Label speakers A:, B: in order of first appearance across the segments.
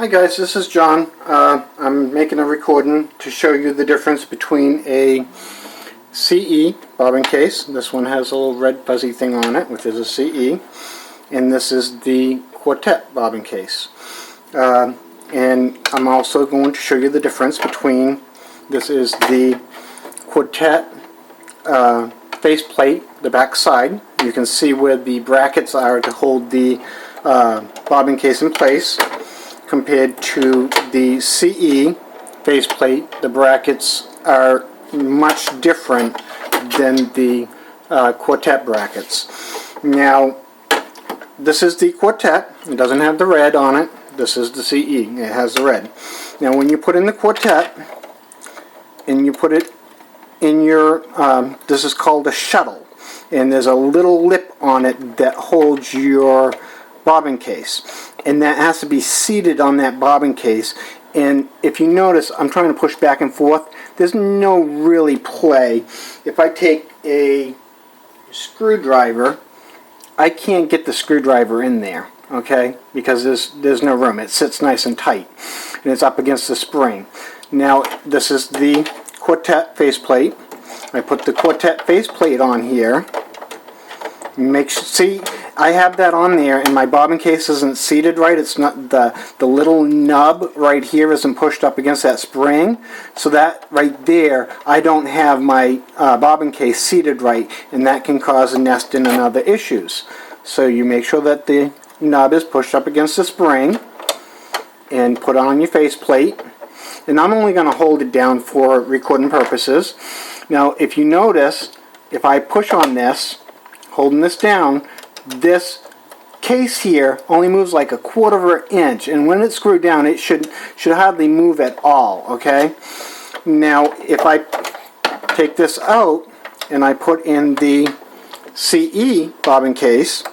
A: Hi guys, this is John. I'm making a recording to show you the difference between a CE bobbin case. This one has a little red fuzzy thing on it, which is a CE, and this is the Quartet bobbin case. And I'm also going to show you the difference between, this is the Quartet faceplate, the back side. You can see where the brackets are to hold the bobbin case in place, compared to the CE faceplate. The brackets are much different than the Quartet brackets. Now, this is the Quartet. It doesn't have the red on it. This is the CE. It has the red. Now, when you put in the Quartet, and you put it in your, this is called a shuttle, and there's a little lip on it that holds your bobbin case, and that has to be seated on that bobbin case. And if you notice, I'm trying to push back and forth. There's no really play. If I take a screwdriver, I can't get the screwdriver in there, okay, because there's no room. It sits nice and tight, and it's up against the spring. Now, this is the Quartet faceplate. I put the Quartet faceplate on here. See, I have that on there, and my bobbin case isn't seated right. It's not, the little nub right here isn't pushed up against that spring, so that right there, I don't have my bobbin case seated right, and that can cause nesting and other issues. So you make sure that the nub is pushed up against the spring, and put on your faceplate. And I'm only going to hold it down for recording purposes. Now, if you notice, if I push on this, holding this down, this case here only moves like 1/4 inch, and when it's screwed down, it should hardly move at all, okay? Now, if I take this out and I put in the CE bobbin case,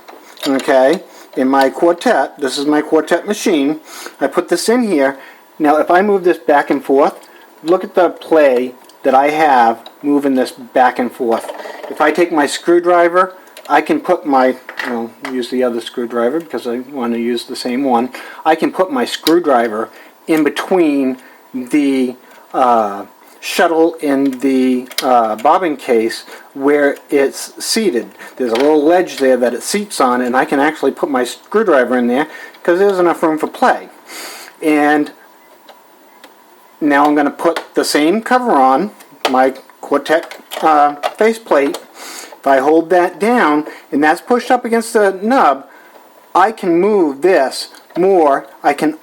A: okay, in my Quartet, this is my Quartet machine, I put this in here. Now, if I move this back and forth, look at the play that I have moving this back and forth. If I take my screwdriver, I can put my, I'll use the other screwdriver because I want to use the same one. I can put my screwdriver in between the shuttle and the bobbin case where it's seated. There's a little ledge there that it seats on, and I can actually put my screwdriver in there because there's enough room for play. And now I'm going to put the same cover on, my Quartet faceplate. If I hold that down and that's pushed up against the nub, I can move this more. I can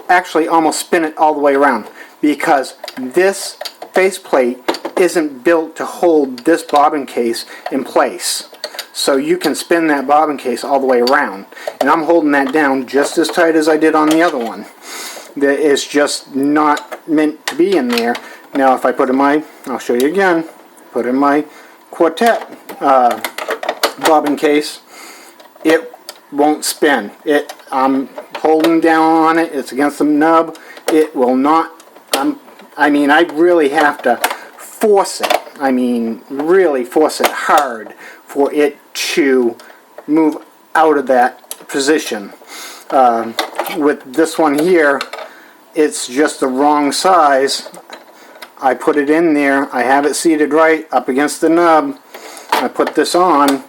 A: actually almost spin it all the way around, because this faceplate isn't built to hold this bobbin case in place. So you can spin that bobbin case all the way around. And I'm holding that down just as tight as I did on the other one. That is just not meant to be in there. Now, if I put in my, I'll show you again, put in my Quartet bobbin case, it won't spin. I'm holding down on it, it's against the nub, it will not, I mean, I really have to force it, I mean, really force it hard for it to move out of that position. With this one here, it's just the wrong size. I put it in there, I have it seated right up against the nub. I put this on,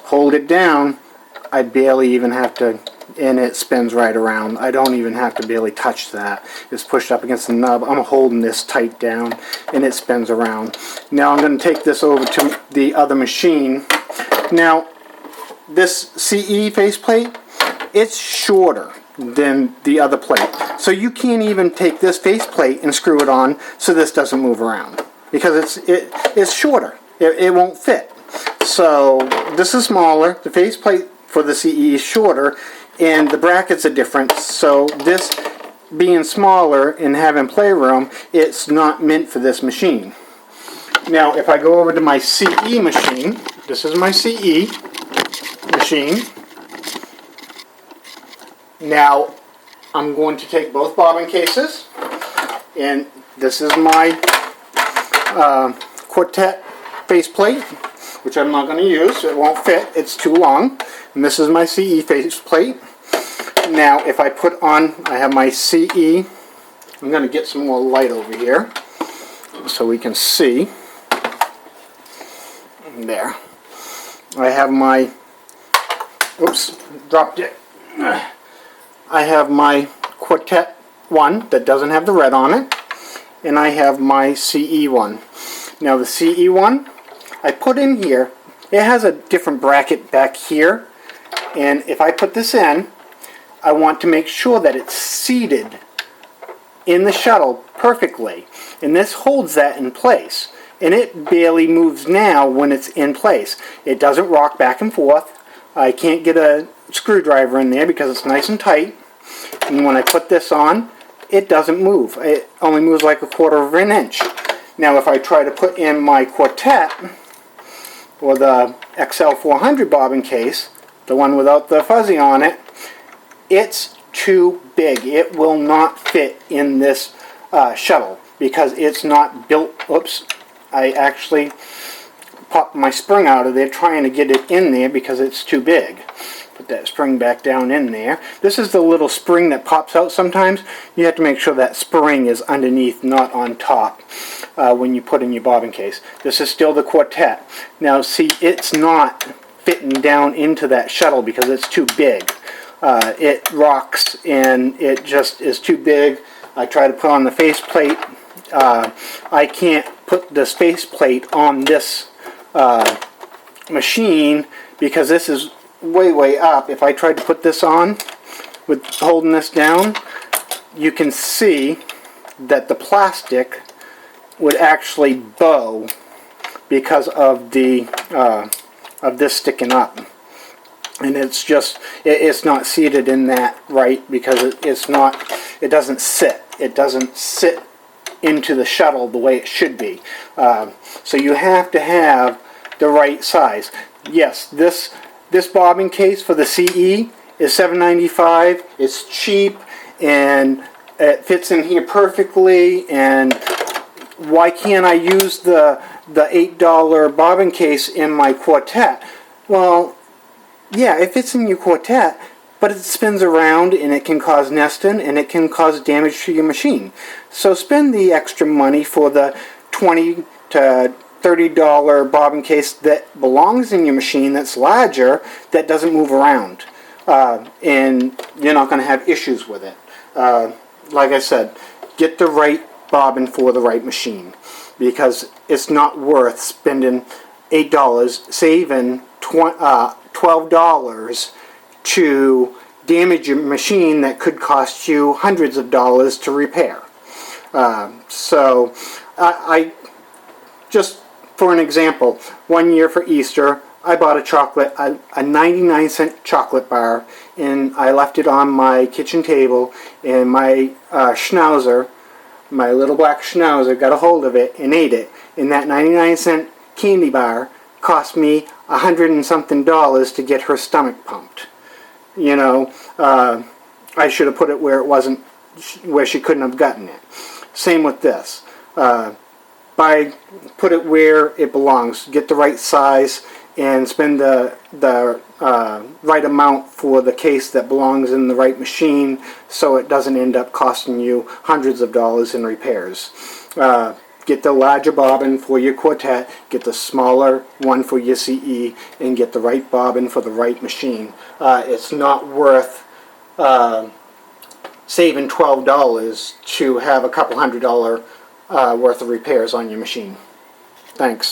A: hold it down, I barely even have to, and it spins right around. I don't even have to barely touch that. It's pushed up against the nub. I'm holding this tight down, and it spins around. Now I'm going to take this over to the other machine. Now, this CE faceplate, it's shorter than the other plate. So you can't even take this faceplate and screw it on so this doesn't move around, because it's shorter. It won't fit. So this is smaller. The faceplate for the CE is shorter, and the brackets are different. So this being smaller and having playroom, it's not meant for this machine. Now, if I go over to my CE machine, this is my CE machine. Now, I'm going to take both bobbin cases, and this is my Quartet faceplate, which I'm not going to use. It won't fit. It's too long. And this is my CE faceplate. Now if I put on, I have my CE. I'm going to get some more light over here so we can see. There. I have my, oops, dropped it. I have my Quartet one that doesn't have the red on it, and I have my CE one. Now the CE one, I put in here, it has a different bracket back here, and if I put this in, I want to make sure that it's seated in the shuttle perfectly, and this holds that in place, and it barely moves now when it's in place. It doesn't rock back and forth. I can't get a screwdriver in there because it's nice and tight, and when I put this on, it doesn't move. It only moves like a quarter of an inch. Now if I try to put in my Quartet or the XL-400 bobbin case, the one without the fuzzy on it, it's too big. It will not fit in this shuttle because it's not built. Oops, I actually popped my spring out of there trying to get it in there because it's too big. Put that spring back down in there. This is the little spring that pops out sometimes. You have to make sure that spring is underneath, not on top, when you put in your bobbin case. This is still the Quartet. Now see, it's not fitting down into that shuttle because it's too big. It rocks and it just is too big. I try to put on the faceplate. I can't put this faceplate on this machine because this is way up. If I tried to put this on with holding this down, you can see that the plastic would actually bow because of the of this sticking up, and it's just it's not seated in that right because it doesn't sit into the shuttle the way it should be. So you have to have the right size. Yes, this bobbin case for the CE is $7.95. It's cheap and it fits in here perfectly. And why can't I use the $8 bobbin case in my Quartet? Well, yeah, it fits in your Quartet, but it spins around and it can cause nesting and it can cause damage to your machine. So spend the extra money for the $20 to $30 bobbin case that belongs in your machine, that's larger, that doesn't move around, and you're not going to have issues with it. Like I said, get the right bobbin for the right machine, because it's not worth spending $8, saving $12 to damage your machine that could cost you hundreds of dollars to repair. So I just, for an example, one year for Easter, I bought a 99-cent chocolate bar, and I left it on my kitchen table, and my schnauzer, my little black schnauzer, got a hold of it and ate it. And that 99-cent candy bar cost me $100 and something to get her stomach pumped. You know, I should have put it where it wasn't, where she couldn't have gotten it. Same with this. Put it where it belongs. Get the right size and spend the right amount for the case that belongs in the right machine, so it doesn't end up costing you hundreds of dollars in repairs. Get the larger bobbin for your Quartet, get the smaller one for your CE, and get the right bobbin for the right machine. It's not worth saving $12 to have a couple $100 worth of repairs on your machine. Thanks.